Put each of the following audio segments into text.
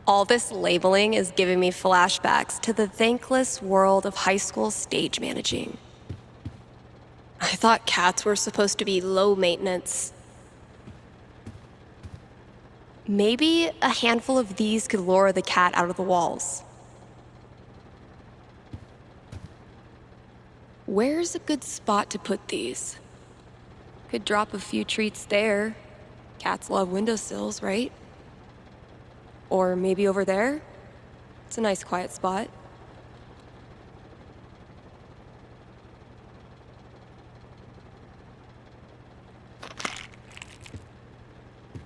All this labeling is giving me flashbacks to the thankless world of high school stage managing. I thought cats were supposed to be low maintenance. Maybe a handful of these could lure the cat out of the walls. Where's a good spot to put these? Could drop a few treats there. Cats love windowsills, right? Or maybe over there? It's a nice quiet spot.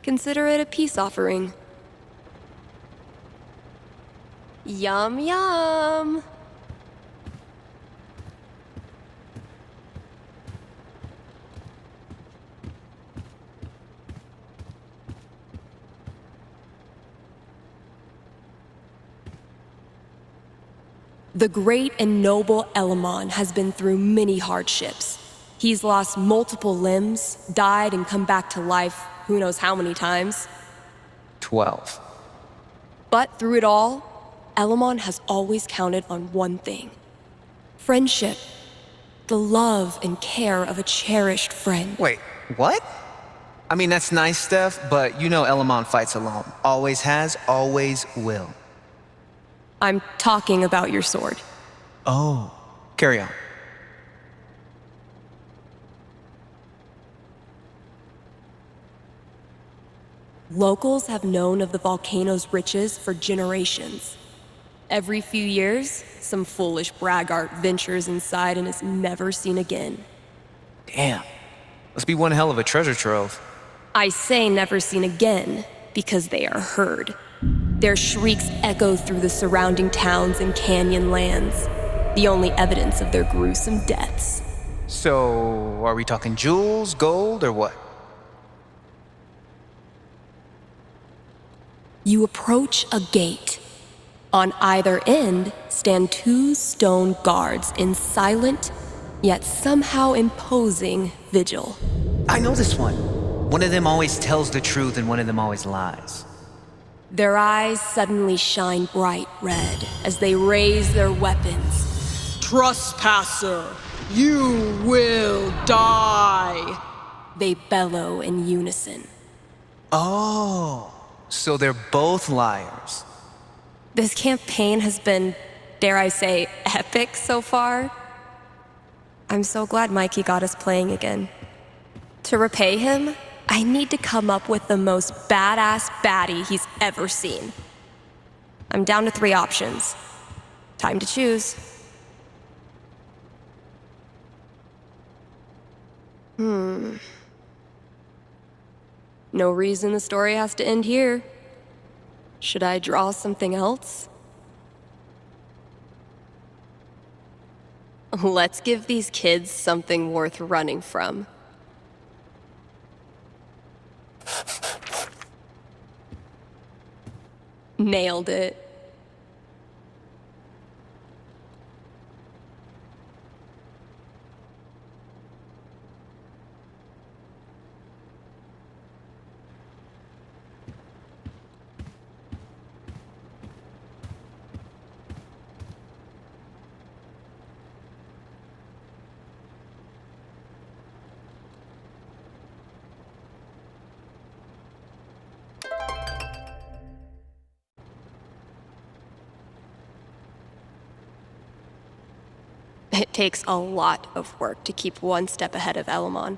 Consider it a peace offering. Yum, yum! The great and noble Elamon has been through many hardships. He's lost multiple limbs, died and come back to life who knows how many times. 12. But through it all, Elamon has always counted on one thing. Friendship. The love and care of a cherished friend. Wait, what? I mean, that's nice stuff, but you know Elamon fights alone. Always has, always will. I'm talking about your sword. Oh, carry on. Locals have known of the volcano's riches for generations. Every few years, some foolish braggart ventures inside and is never seen again. Damn. Must be one hell of a treasure trove. I say never seen again because they are heard. Their shrieks echo through the surrounding towns and canyon lands, the only evidence of their gruesome deaths. So, are we talking jewels, gold, or what? You approach a gate. On either end stand two stone guards in silent, yet somehow imposing vigil. I know this one. One of them always tells the truth and one of them always lies. Their eyes suddenly shine bright red as they raise their weapons. Trespasser, you will die! They bellow in unison. Oh, so they're both liars. This campaign has been, dare I say, epic so far. I'm so glad Mikey got us playing again. To repay him, I need to come up with the most badass baddie he's ever seen. I'm down to 3 options. Time to choose. No reason the story has to end here. Should I draw something else? Let's give these kids something worth running from. Nailed it. It takes a lot of work to keep one step ahead of Elamon.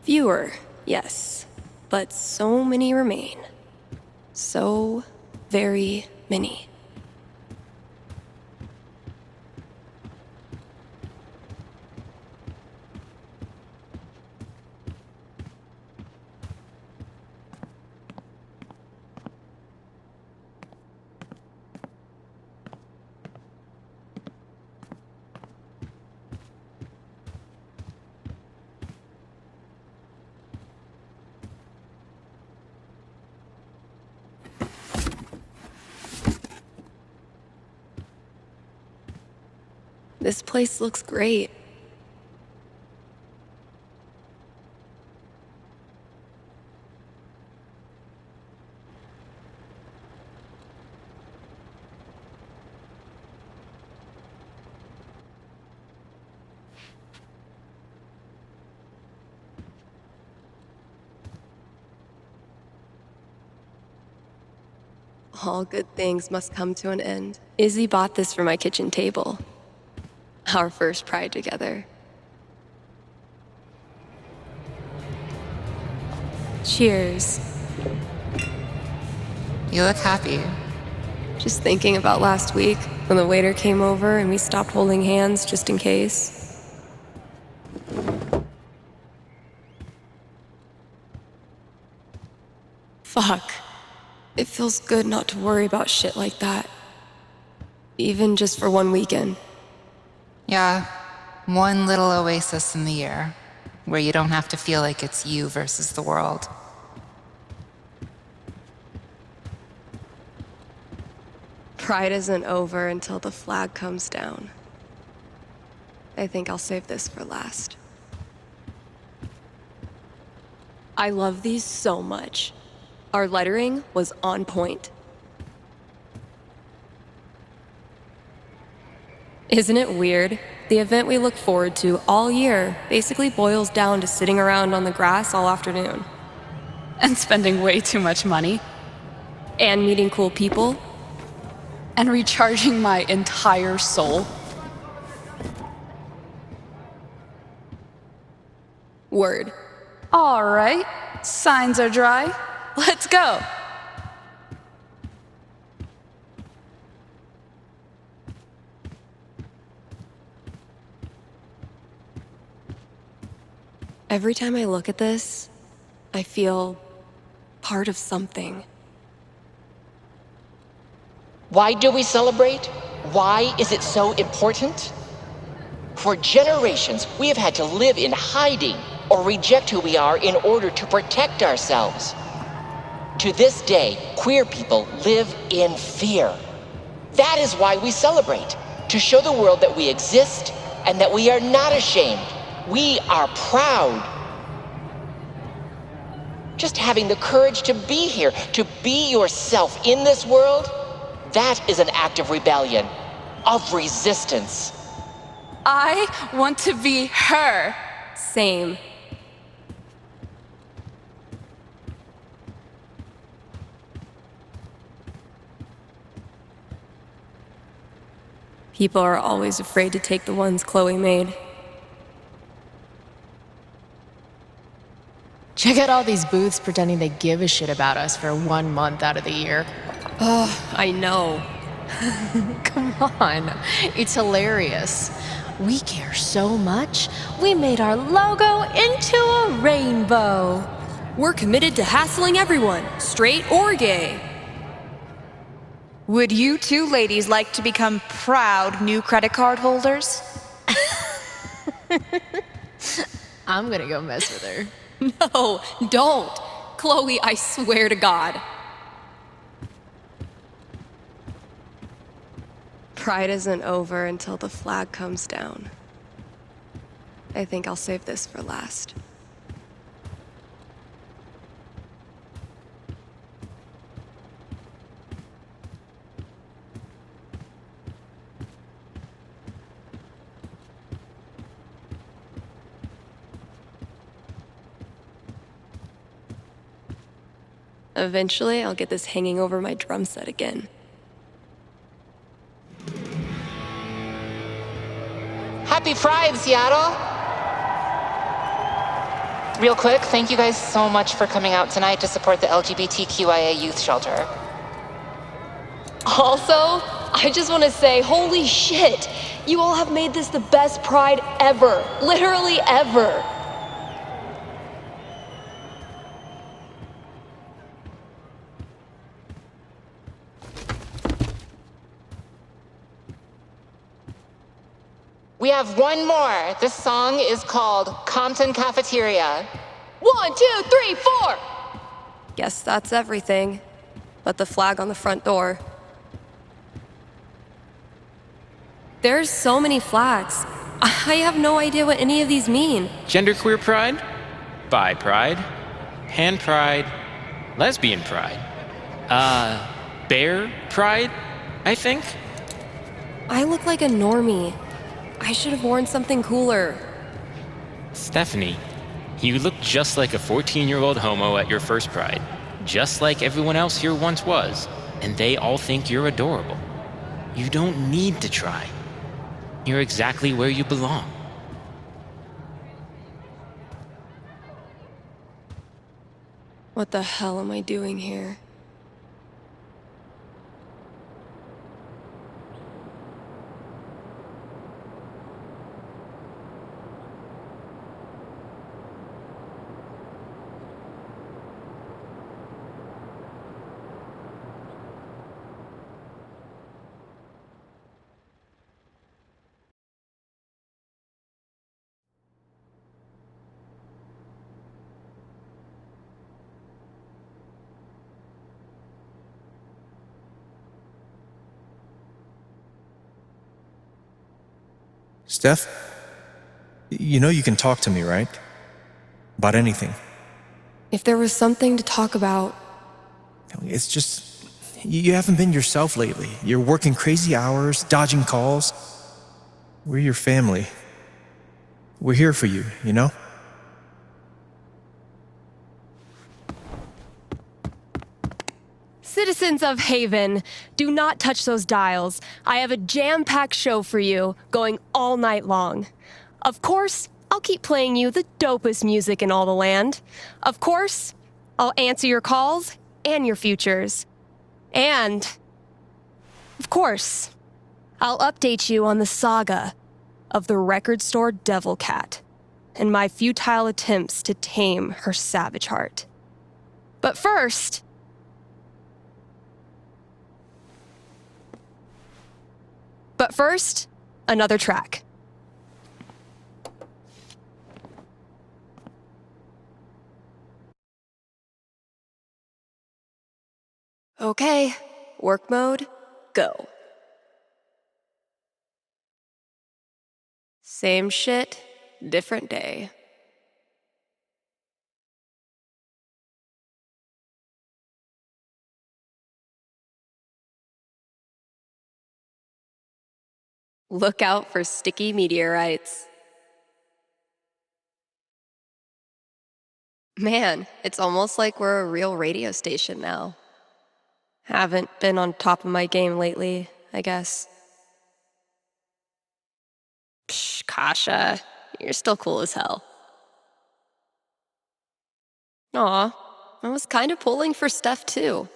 Fewer, yes, but so many remain. So very many. This place looks great. All good things must come to an end. Izzy bought this for my kitchen table. Our first Pride together. Cheers. You look happy. Just thinking about last week when the waiter came over and we stopped holding hands just in case. Fuck. It feels good not to worry about shit like that. Even just for one weekend. Yeah, one little oasis in the year, where you don't have to feel like it's you versus the world. Pride isn't over until the flag comes down. I think I'll save this for last. I love these so much. Our lettering was on point. Isn't it weird? The event we look forward to all year basically boils down to sitting around on the grass all afternoon. And spending way too much money. And meeting cool people. And recharging my entire soul. Word. All right, signs are dry. Let's go. Every time I look at this, I feel part of something. Why do we celebrate? Why is it so important? For generations, we have had to live in hiding or reject who we are in order to protect ourselves. To this day, queer people live in fear. That is why we celebrate, to show the world that we exist and that we are not ashamed. We are proud. Just having the courage to be here, to be yourself in this world, that is an act of rebellion, of resistance. I want to be her. Same. People are always afraid to take the ones Chloe made. Check out all these booths pretending they give a shit about us for 1 month out of the year. I know. Come on, it's hilarious. We care so much, we made our logo into a rainbow. We're committed to hassling everyone, straight or gay. Would you two ladies like to become proud new credit card holders? I'm gonna go mess with her. No, don't. Chloe, I swear to God. Pride isn't over until the flag comes down. I think I'll save this for last. Eventually, I'll get this hanging over my drum set again. Happy Pride, Seattle! Real quick, thank you guys so much for coming out tonight to support the LGBTQIA youth shelter. Also, I just want to say, holy shit! You all have made this the best Pride ever. Literally ever. We have one more. This song is called Compton Cafeteria. 1, 2, 3, 4! Guess that's everything. But the flag on the front door. There's so many flags. I have no idea what any of these mean. Genderqueer pride, bi pride, pan pride, lesbian pride, bear pride, I think. I look like a normie. I should have worn something cooler. Stephanie, you look just like a 14-year-old homo at your first pride, just like everyone else here once was, and they all think you're adorable. You don't need to try. You're exactly where you belong. What the hell am I doing here? Steph, you know you can talk to me, right? About anything. If there was something to talk about, It's just, you haven't been yourself lately. You're working crazy hours, dodging calls. We're your family. We're here for you, you know? Citizens of Haven, do not touch those dials. I have a jam-packed show for you, going all night long. Of course, I'll keep playing you the dopest music in all the land. Of course, I'll answer your calls and your futures. And, of course, I'll update you on the saga of the record store Devil Cat and my futile attempts to tame her savage heart. But first, another track. Okay, work mode, go. Same shit, different day. Look out for sticky meteorites. Man, it's almost like we're a real radio station now. Haven't been on top of my game lately, I guess. Psh, Kasha, you're still cool as hell. Aw, I was kind of pulling for Steph too.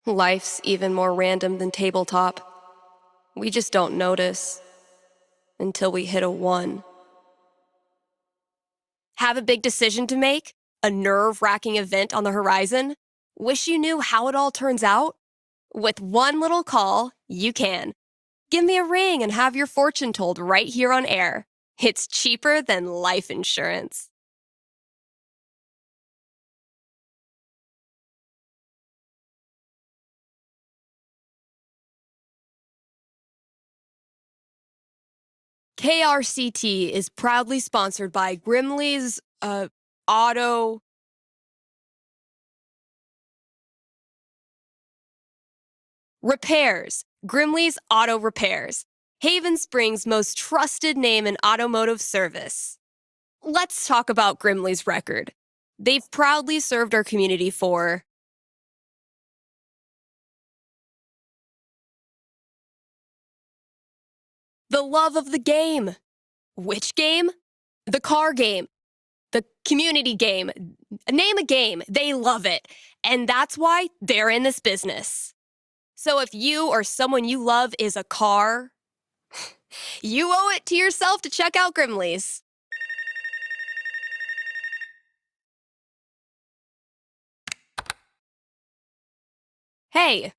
Life's even more random than tabletop. We just don't notice until we hit a 1. Have a big decision to make? A nerve-wracking event on the horizon? Wish you knew how it all turns out? With one little call, you can. Give me a ring and have your fortune told right here on air. It's cheaper than life insurance. KRCT is proudly sponsored by Grimley's, Auto Repairs. Grimley's Auto Repairs. Haven Springs' most trusted name in automotive service. Let's talk about Grimley's record. They've proudly served our community for the love of the game. Which game? The car game. The community game. Name a game. They love it. And that's why they're in this business. So if you or someone you love is a car, you owe it to yourself to check out Grimley's. Hey,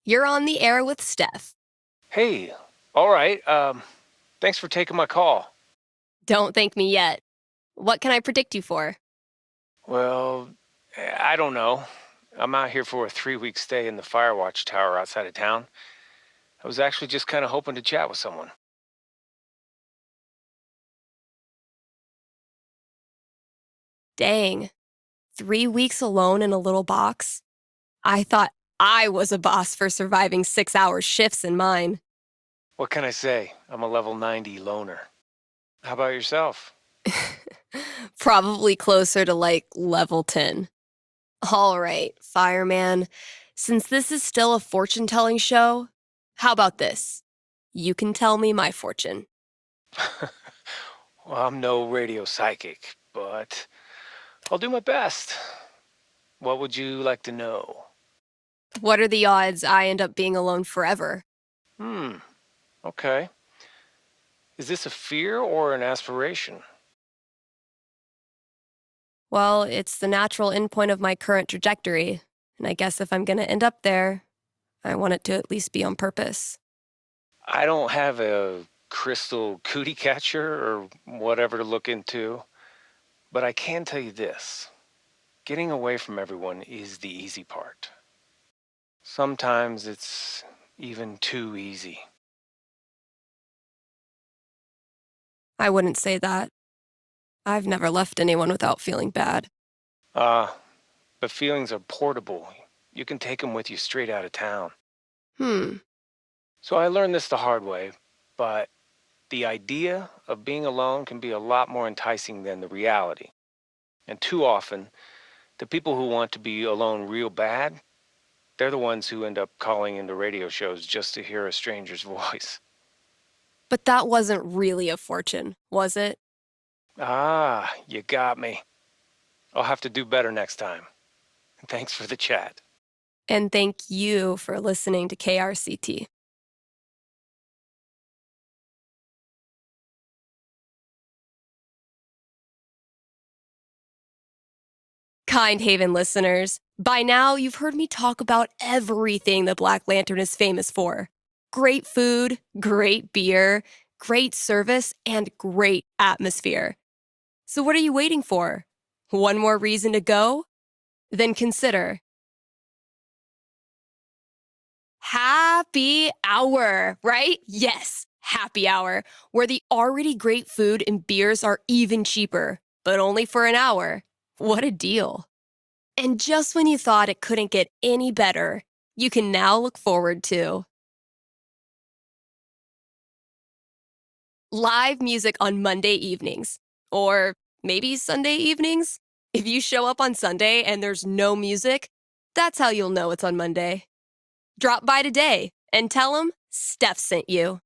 you're on the air with Steph. Hey, all right. Thanks for taking my call. Don't thank me yet. What can I predict you for? Well, I don't know. I'm out here for a 3-week stay in the Firewatch Tower outside of town. I was actually just kind of hoping to chat with someone. Dang. 3 weeks alone in a little box? I thought I was a boss for surviving 6-hour shifts in mine. What can I say? I'm a level 90 loner. How about yourself? Probably closer to like level 10. All right, fireman. Since this is still a fortune-telling show, how about this? You can tell me my fortune. Well, I'm no radio psychic, but I'll do my best. What would you like to know? What are the odds I end up being alone forever? Okay. Is this a fear or an aspiration? Well, it's the natural endpoint of my current trajectory, and I guess if I'm gonna end up there, I want it to at least be on purpose. I don't have a crystal cootie catcher or whatever to look into, but I can tell you this. Getting away from everyone is the easy part. Sometimes it's even too easy. I wouldn't say that. I've never left anyone without feeling bad. But feelings are portable. You can take them with you straight out of town. So I learned this the hard way, but the idea of being alone can be a lot more enticing than the reality. And too often, the people who want to be alone real bad, they're the ones who end up calling into radio shows just to hear a stranger's voice. But that wasn't really a fortune, was it? Ah, you got me. I'll have to do better next time. Thanks for the chat. And thank you for listening to KRCT. Kind Haven listeners, by now you've heard me talk about everything the Black Lantern is famous for. Great food, great beer, great service, and great atmosphere. So what are you waiting for? One more reason to go? Then consider happy hour, right? Yes, happy hour, where the already great food and beers are even cheaper, but only for an hour. What a deal. And just when you thought it couldn't get any better, you can now look forward to live music on Monday evenings, or maybe Sunday evenings. If you show up on Sunday and there's no music, that's how you'll know it's on Monday. Drop by today and tell them Steph sent you.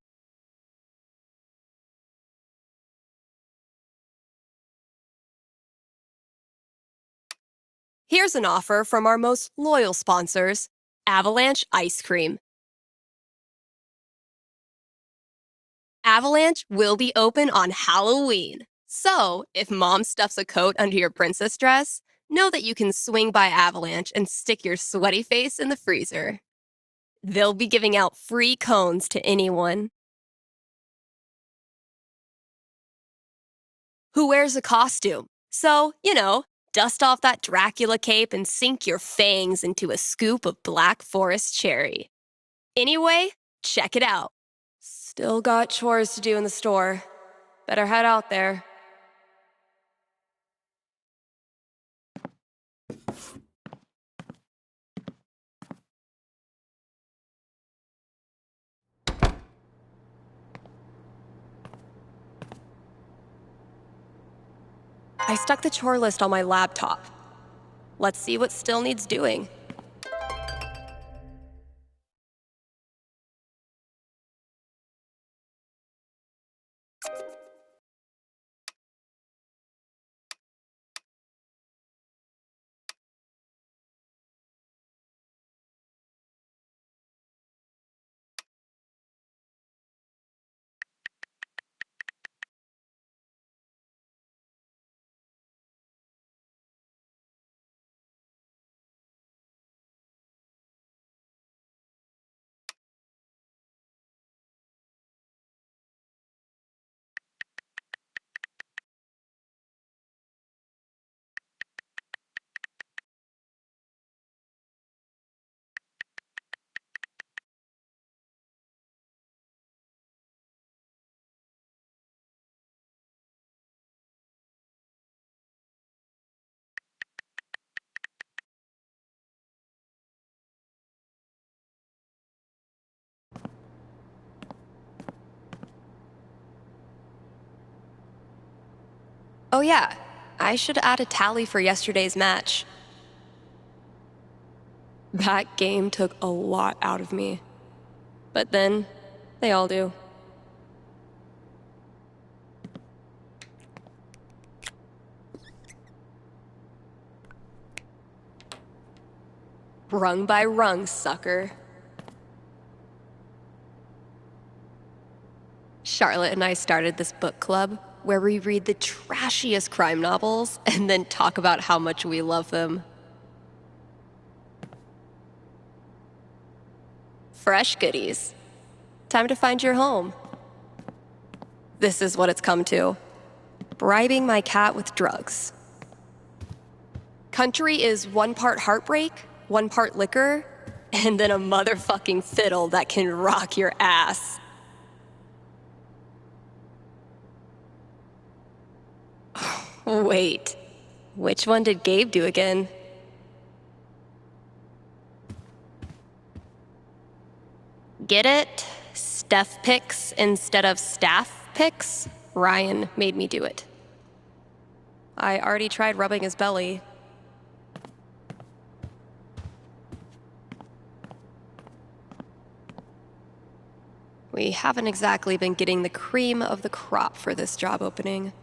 Here's an offer from our most loyal sponsors, Avalanche Ice Cream. Avalanche will be open on Halloween. So, if mom stuffs a coat under your princess dress, know that you can swing by Avalanche and stick your sweaty face in the freezer. They'll be giving out free cones to anyone who wears a costume. So, dust off that Dracula cape and sink your fangs into a scoop of Black Forest cherry. Anyway, check it out. Still got chores to do in the store. Better head out there. I stuck the chore list on my laptop. Let's see what still needs doing. Oh yeah, I should add a tally for yesterday's match. That game took a lot out of me. But then, they all do. Rung by rung, sucker. Charlotte and I started this book club where we read the trashiest crime novels and then talk about how much we love them. Fresh goodies. Time to find your home. This is what it's come to. Bribing my cat with drugs. Country is 1 part heartbreak, 1 part liquor, and then a motherfucking fiddle that can rock your ass. Wait, which one did Gabe do again? Get it? Steph picks instead of staff picks? Ryan made me do it. I already tried rubbing his belly. We haven't exactly been getting the cream of the crop for this job opening.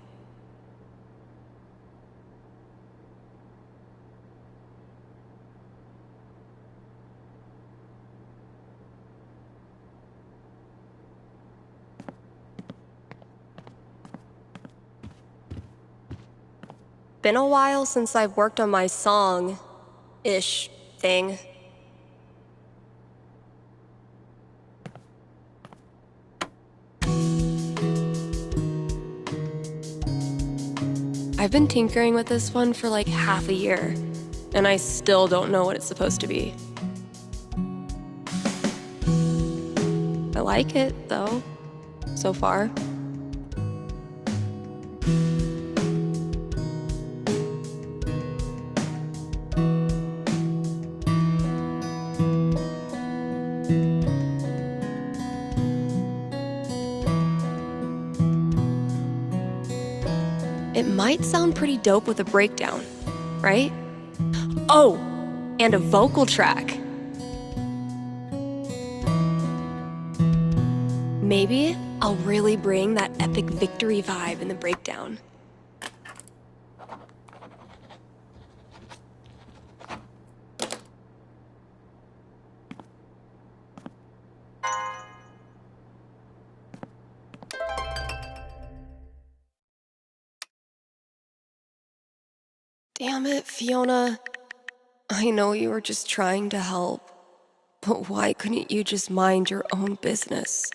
Been a while since I've worked on my song-ish thing. I've been tinkering with this one for like half a year, and I still don't know what it's supposed to be. I like it, though, so far. It might sound pretty dope with a breakdown, right? Oh, and a vocal track. Maybe I'll really bring that epic victory vibe in the breakdown. Damn it, Fiona. I know you were just trying to help, but why couldn't you just mind your own business?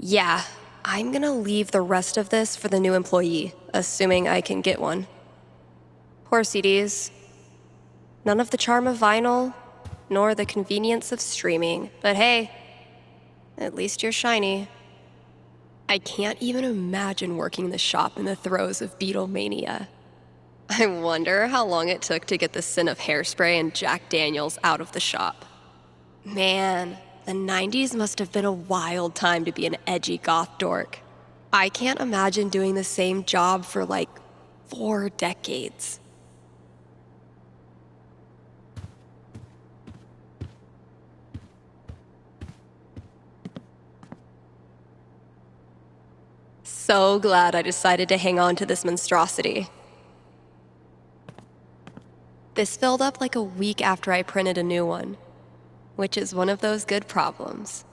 Yeah, I'm gonna leave the rest of this for the new employee, assuming I can get one. Poor CDs. None of the charm of vinyl, nor the convenience of streaming. But hey, at least you're shiny. I can't even imagine working the shop in the throes of Beatlemania. I wonder how long it took to get the scent of hairspray and Jack Daniels out of the shop. Man, the 90s must have been a wild time to be an edgy goth dork. I can't imagine doing the same job for like 4 decades. So glad I decided to hang on to this monstrosity. This filled up like a week after I printed a new one, which is one of those good problems.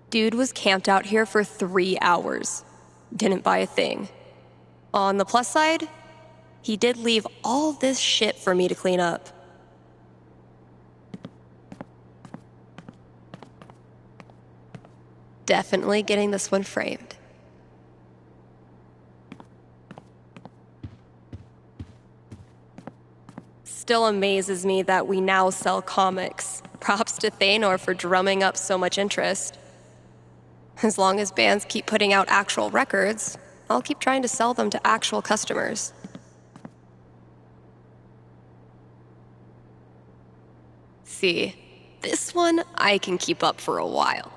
Dude was camped out here for 3 hours. Didn't buy a thing. On the plus side, he did leave all this shit for me to clean up. Definitely getting this one framed. Still amazes me that we now sell comics. Props to Thanor for drumming up so much interest. As long as bands keep putting out actual records, I'll keep trying to sell them to actual customers. See, this one I can keep up for a while.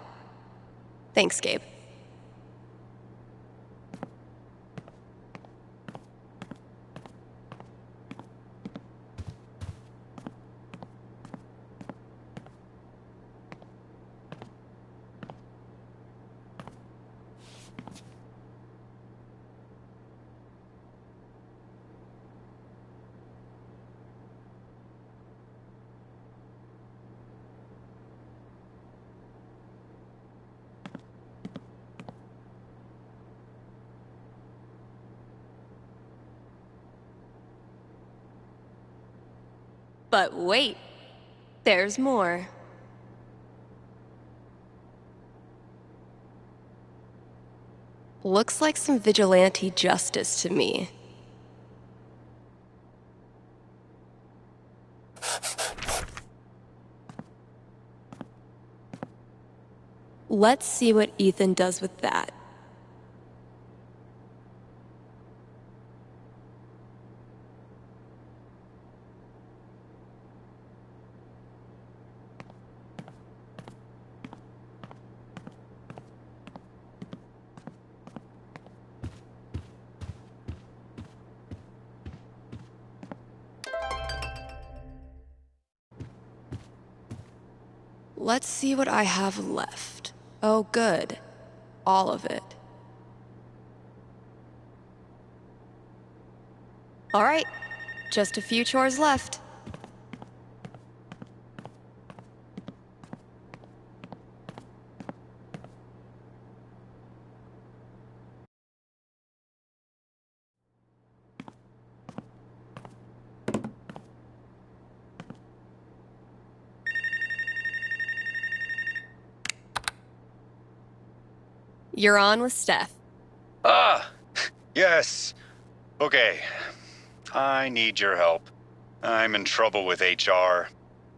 Thanks, Gabe. But wait, there's more. Looks like some vigilante justice to me. Let's see what Ethan does with that. Let's see what I have left. Oh, good. All of it. All right, just a few chores left. You're on with Steph. Ah, yes. Okay, I need your help. I'm in trouble with HR.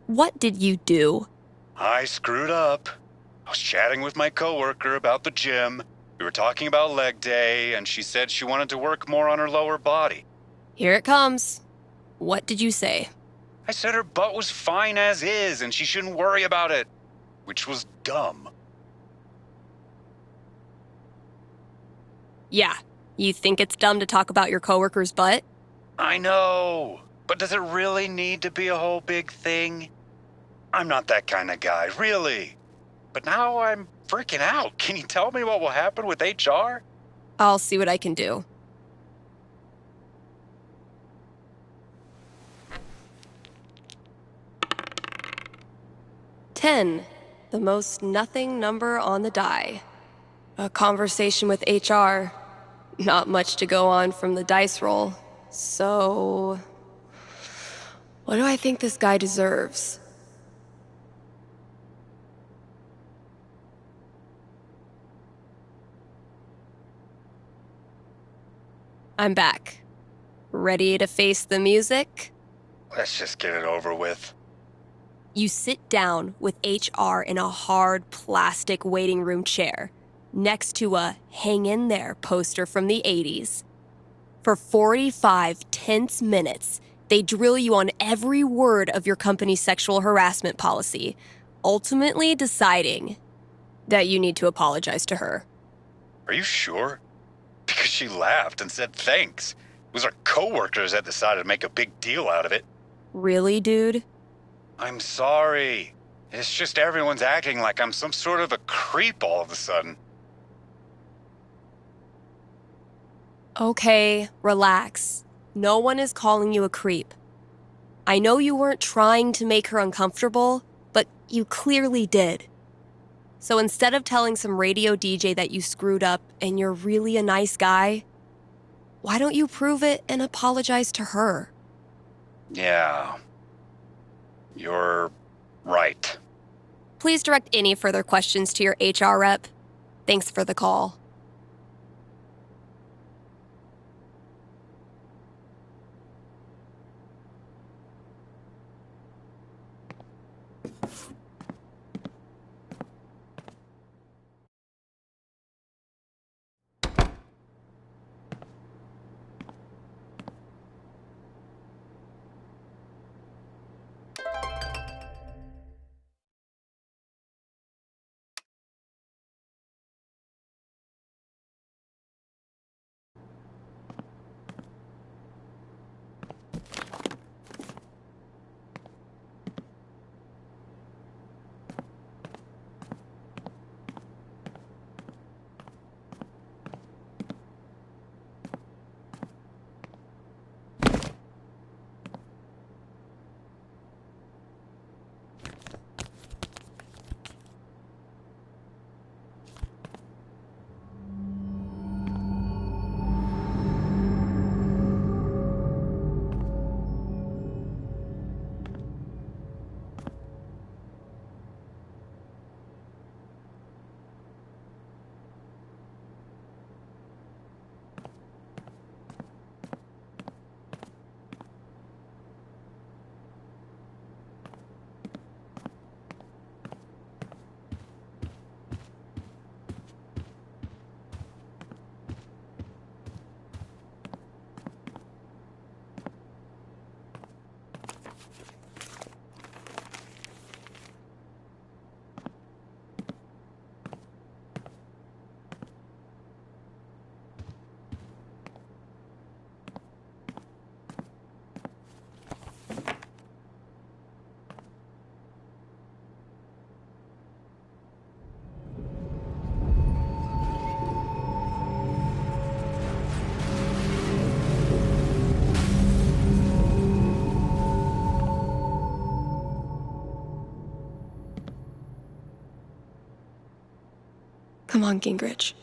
What did you do? I screwed up. I was chatting with my coworker about the gym. We were talking about leg day, and she said she wanted to work more on her lower body. Here it comes. What did you say? I said her butt was fine as is, and she shouldn't worry about it, which was dumb. Yeah, you think it's dumb to talk about your coworker's butt? I know, but does it really need to be a whole big thing? I'm not that kind of guy, really. But now I'm freaking out. Can you tell me what will happen with HR? I'll see what I can do. $10, the most nothing number on the die. A conversation with HR. Not much to go on from the dice roll. So, what do I think this guy deserves? I'm back. Ready to face the music? Let's just get it over with. You sit down with HR in a hard plastic waiting room chair next to a Hang In There poster from the 80s. For 45 tense minutes, they drill you on every word of your company's sexual harassment policy, ultimately deciding that you need to apologize to her. Are you sure? Because she laughed and said thanks. It was our coworkers that decided to make a big deal out of it. Really, dude? I'm sorry. It's just everyone's acting like I'm some sort of a creep all of a sudden. Okay, relax. No one is calling you a creep. I know you weren't trying to make her uncomfortable, but you clearly did. So instead of telling some radio DJ that you screwed up and you're really a nice guy, why don't you prove it and apologize to her? Yeah. You're right. Please direct any further questions to your HR rep. Thanks for the call. Come on, Gingrich.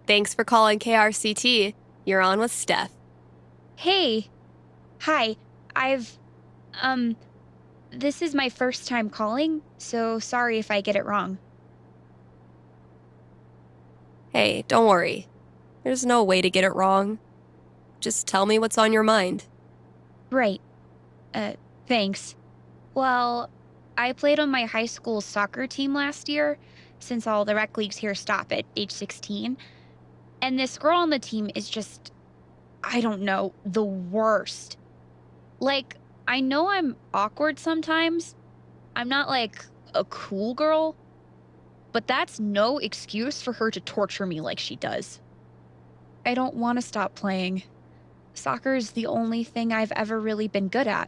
Thanks for calling KRCT. You're on with Steph. Hey. Hi. This is my first time calling, so sorry if I get it wrong. Hey, don't worry. There's no way to get it wrong. Just tell me what's on your mind. Right. Thanks. Well, I played on my high school soccer team last year, since all the rec leagues here stop at age 16. And this girl on the team is just, I don't know, the worst. Like, I know I'm awkward sometimes. I'm not like a cool girl, but that's no excuse for her to torture me like she does. I don't want to stop playing. Soccer's the only thing I've ever really been good at.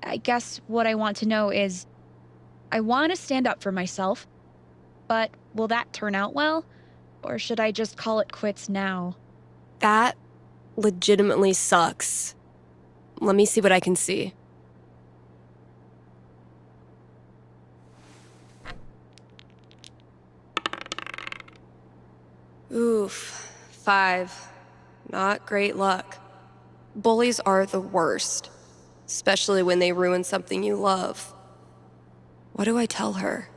I guess what I want to know is, I want to stand up for myself, but will that turn out well? Or should I just call it quits now? That legitimately sucks. Let me see what I can see. Oof. 5. Not great luck. Bullies are the worst, especially when they ruin something you love. What do I tell her?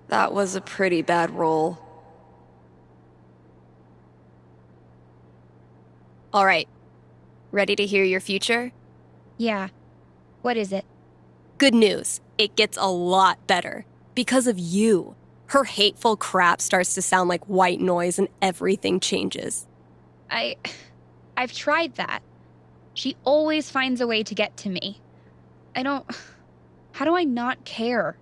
That was a pretty bad roll. All right. Ready to hear your future? Yeah. What is it? Good news. It gets a lot better. Because of you. Her hateful crap starts to sound like white noise and everything changes. I've tried that. She always finds a way to get to me. How do I not care?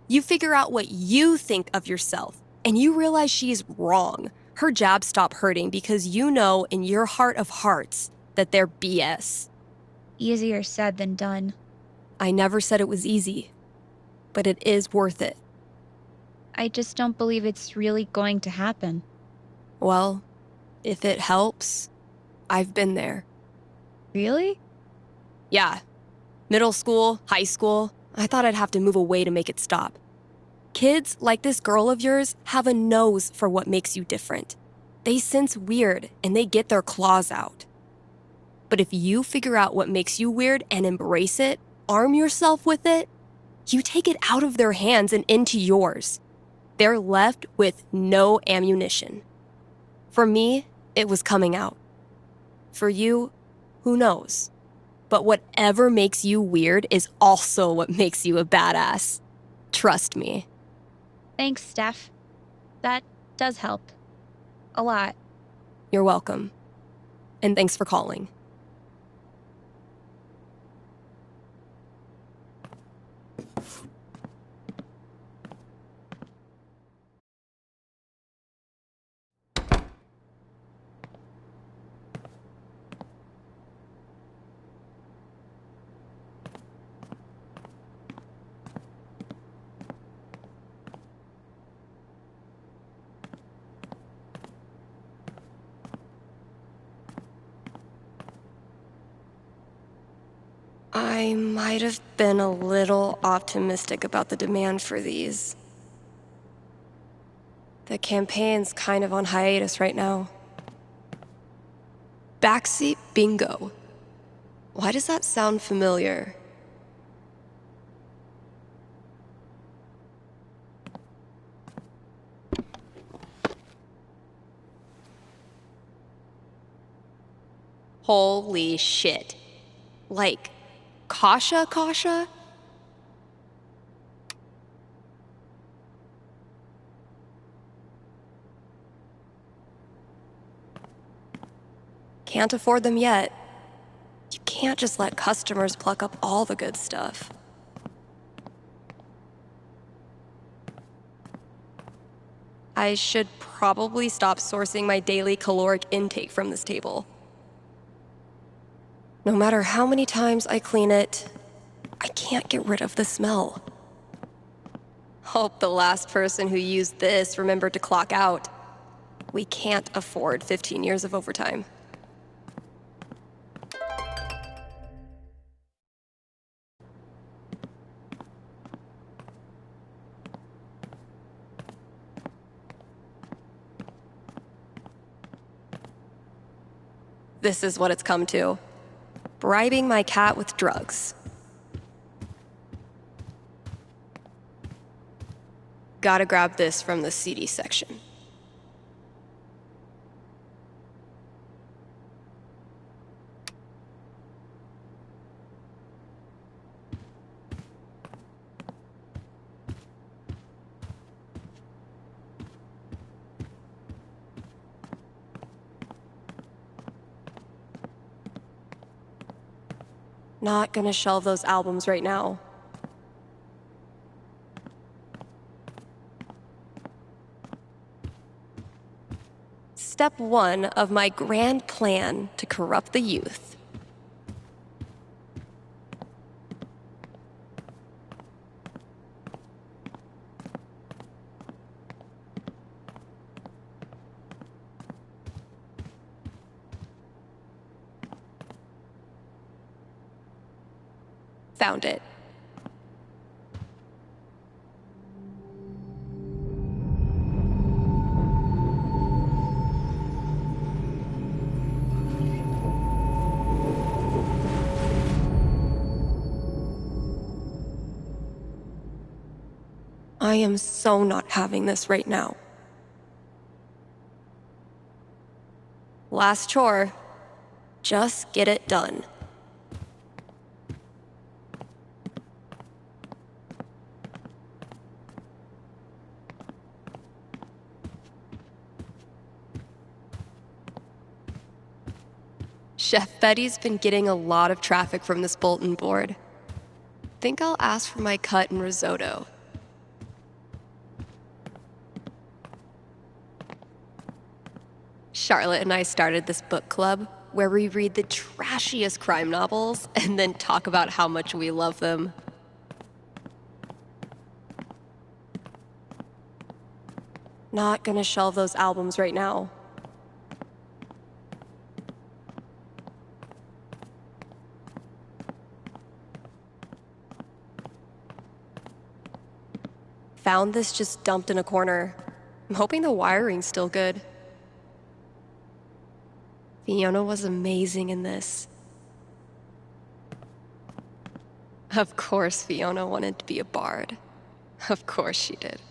You figure out what you think of yourself, and you realize she's wrong. Her jabs stop hurting because you know in your heart of hearts that they're BS. Easier said than done. I never said it was easy, but it is worth it. I just don't believe it's really going to happen. Well, if it helps, I've been there. Really? Yeah. Middle school, high school, I thought I'd have to move away to make it stop. Kids like this girl of yours have a nose for what makes you different. They sense weird and they get their claws out. But if you figure out what makes you weird and embrace it, arm yourself with it, you take it out of their hands and into yours. They're left with no ammunition. For me, it was coming out. For you, who knows? But whatever makes you weird is also what makes you a badass. Trust me. Thanks, Steph. That does help. A lot. You're welcome. And thanks for calling. I might have been a little optimistic about the demand for these. The campaign's kind of on hiatus right now. Backseat bingo. Why does that sound familiar? Holy shit. Like, Kasha? Can't afford them yet. You can't just let customers pluck up all the good stuff. I should probably stop sourcing my daily caloric intake from this table. No matter how many times I clean it, I can't get rid of the smell. Hope the last person who used this remembered to clock out. We can't afford 15 years of overtime. This is what it's come to. Bribing my cat with drugs. Gotta grab this from the CD section. Not gonna shelve those albums right now. Step 1 of my grand plan to corrupt the youth. Found it. I am so not having this right now. Last chore. Just get it done. Chef Betty's been getting a lot of traffic from this bulletin board. Think I'll ask for my cut and risotto. Charlotte and I started this book club where we read the trashiest crime novels and then talk about how much we love them. Not gonna shelve those albums right now. Found this just dumped in a corner. I'm hoping the wiring's still good. Fiona was amazing in this. Of course Fiona wanted to be a bard. Of course she did.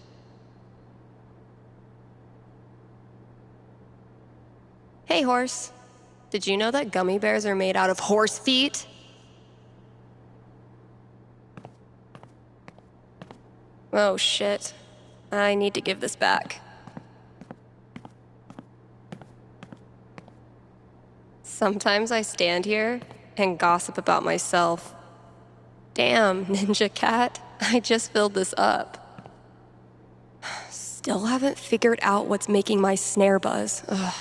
Hey, horse. Did you know that gummy bears are made out of horse feet? Oh, shit. I need to give this back. Sometimes I stand here and gossip about myself. Damn, Ninja Cat, I just filled this up. Still haven't figured out what's making my snare buzz. Ugh.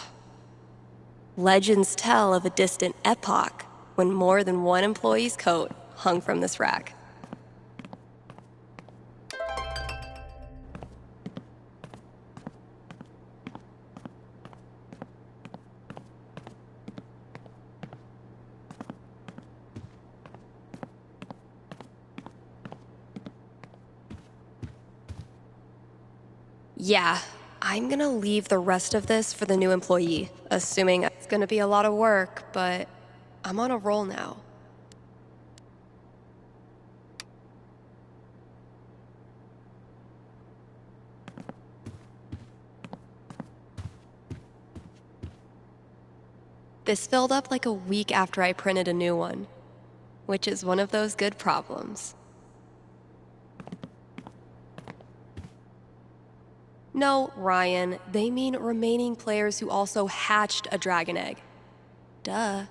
Legends tell of a distant epoch when more than one employee's coat hung from this rack. Yeah, I'm gonna leave the rest of this for the new employee, assuming it's gonna be a lot of work, but I'm on a roll now. This filled up like a week after I printed a new one, which is one of those good problems. No, Ryan, they mean remaining players who also hatched a dragon egg. Duh.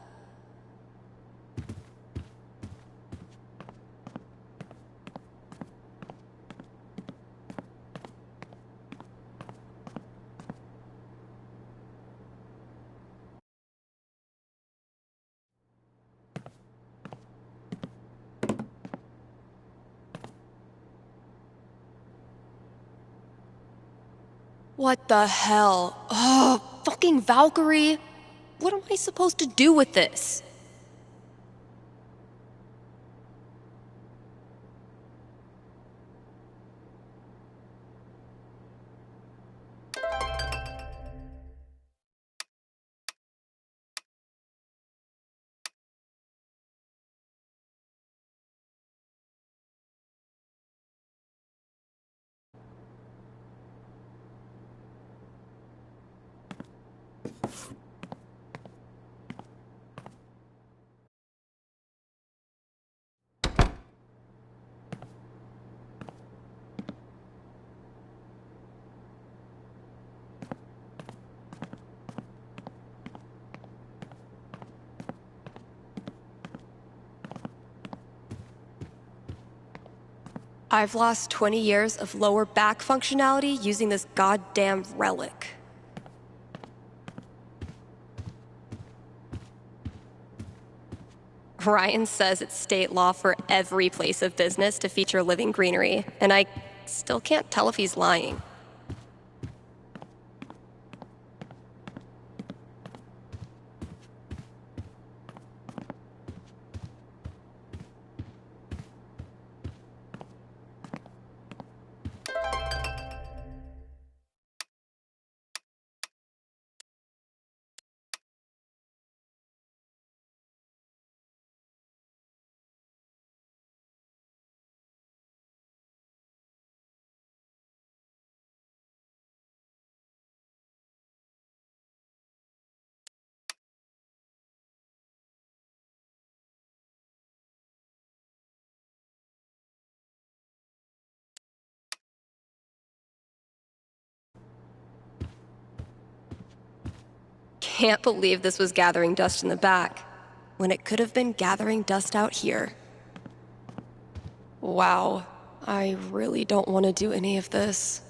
What the hell? Oh, fucking Valkyrie! What am I supposed to do with this? I've lost 20 years of lower back functionality using this goddamn relic. Ryan says it's state law for every place of business to feature living greenery, and I still can't tell if he's lying. can't believe this was gathering dust in the back, when it could have been gathering dust out here. Wow, I really don't want to do any of this.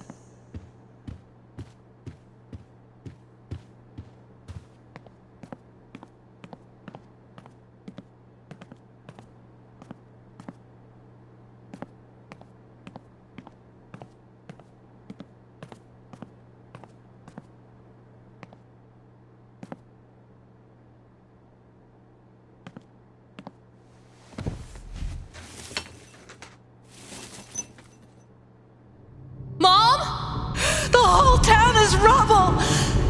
Mom? The whole town is rubble!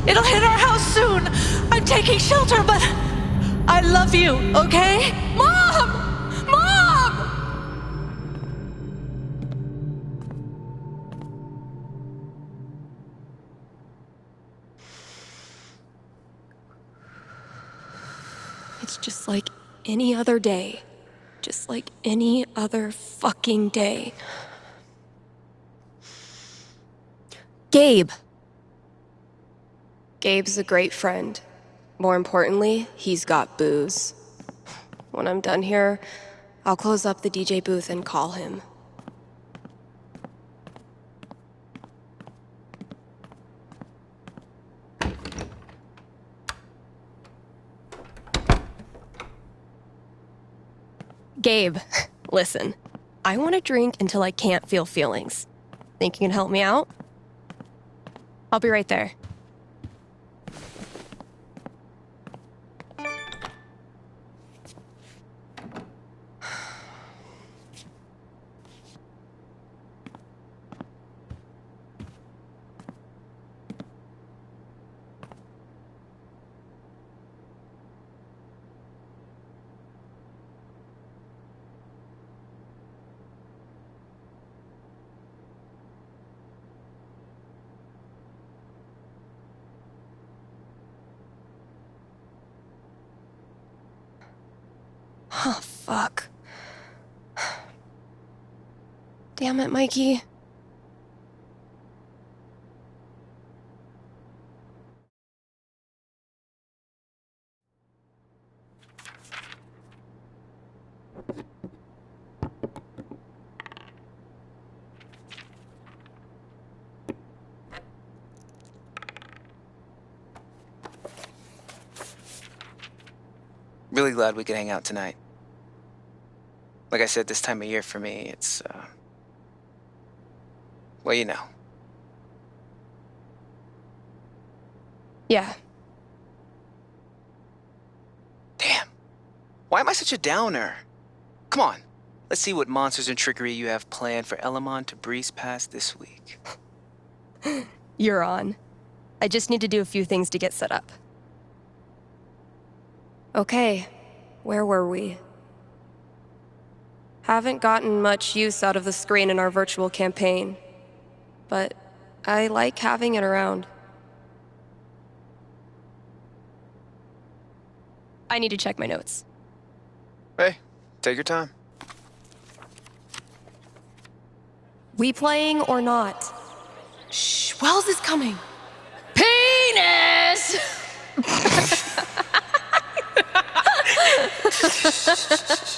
It'll hit our house soon! I'm taking shelter, but I love you, okay? Mom! Mom! It's just like any other day. Just like any other fucking day. Gabe. Gabe's a great friend. More importantly, he's got booze. When I'm done here, I'll close up the DJ booth and call him. Gabe, listen. I want to drink until I can't feel feelings. Think you can help me out? I'll be right there. Oh, fuck. Damn it, Mikey. Really glad we could hang out tonight. Like I said, this time of year for me, it's, well, you know. Yeah. Damn. Why am I such a downer? Come on. Let's see what monsters and trickery you have planned for Elamon to breeze past this week. You're on. I just need to do a few things to get set up. Okay, where were we? Haven't gotten much use out of the screen in our virtual campaign, but I like having it around. I need to check my notes. Hey, take your time. We playing or not? Shh, Wells is coming. Penis!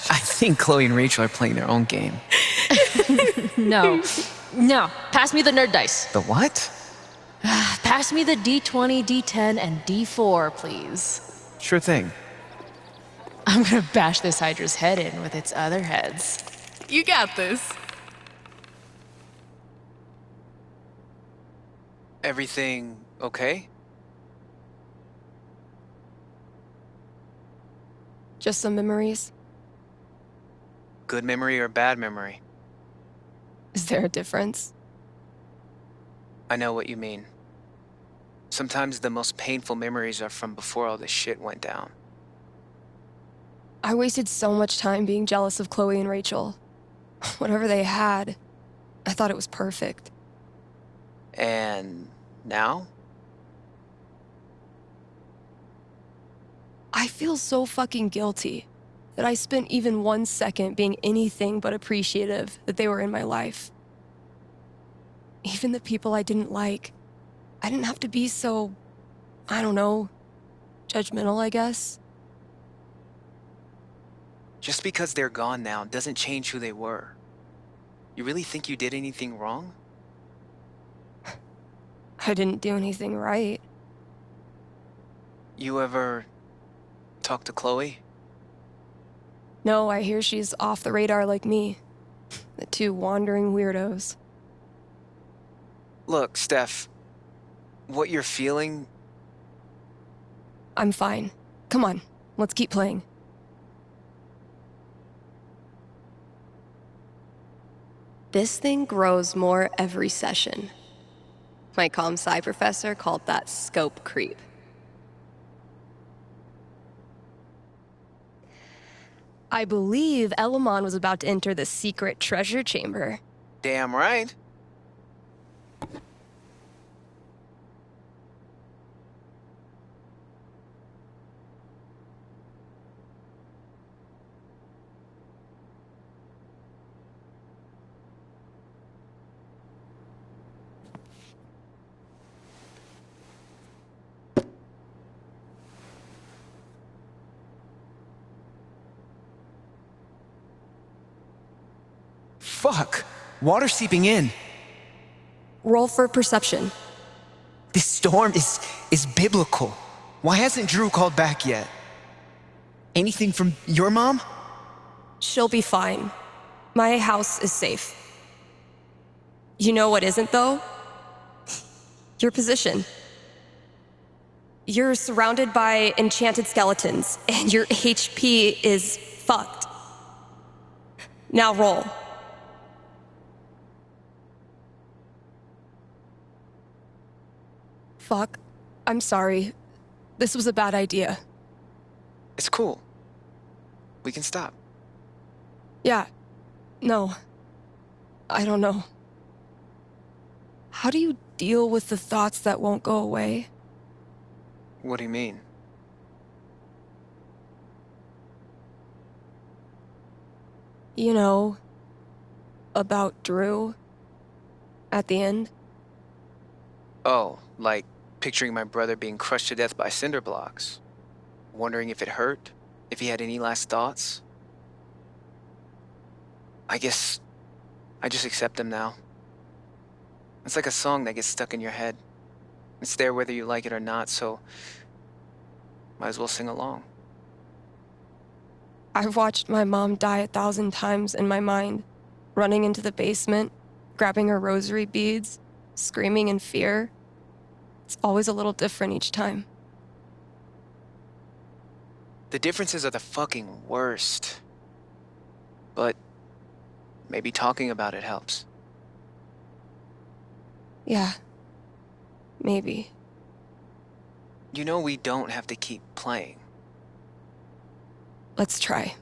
I think Chloe and Rachel are playing their own game. No. Pass me the nerd dice. The what? Pass me the D20, D10, and D4, please. Sure thing. I'm gonna bash this Hydra's head in with its other heads. You got this. Everything okay? Just some memories. Good memory or bad memory? Is there a difference? I know what you mean. Sometimes the most painful memories are from before all this shit went down. I wasted so much time being jealous of Chloe and Rachel. Whatever they had, I thought it was perfect. And now? I feel so fucking guilty that I spent even 1 second being anything but appreciative that they were in my life. Even the people I didn't like, I didn't have to be so, I don't know, Judgmental, I guess. Just because they're gone now doesn't change who they were. You really think you did anything wrong? I didn't do anything right. You ever talk to Chloe? No, I hear she's off the radar like me. The two wandering weirdos. Look, Steph, what you're feeling... I'm fine. Come on, let's keep playing. This thing grows more every session. My comp-sci professor called that scope creep. I believe Elamon was about to enter the secret treasure chamber. Damn right. Fuck! Water seeping in. Roll for perception. This storm is biblical. Why hasn't Drew called back yet? Anything from your mom? She'll be fine. My house is safe. You know what isn't, though? Your position. You're surrounded by enchanted skeletons, and your HP is fucked. Now roll. Fuck. I'm sorry. This was a bad idea. It's cool. We can stop. Yeah. No. I don't know. How do you deal with the thoughts that won't go away? What do you mean? You know, about Drew at the end? Oh, like picturing my brother being crushed to death by cinder blocks. Wondering if it hurt, if he had any last thoughts. I guess I just accept them now. It's like a song that gets stuck in your head. It's there whether you like it or not, so might as well sing along. I've watched my mom die 1,000 times in my mind, running into the basement, grabbing her rosary beads, screaming in fear. It's always a little different each time. The differences are the fucking worst. But maybe talking about it helps. Yeah. Maybe. You know we don't have to keep playing. Let's try.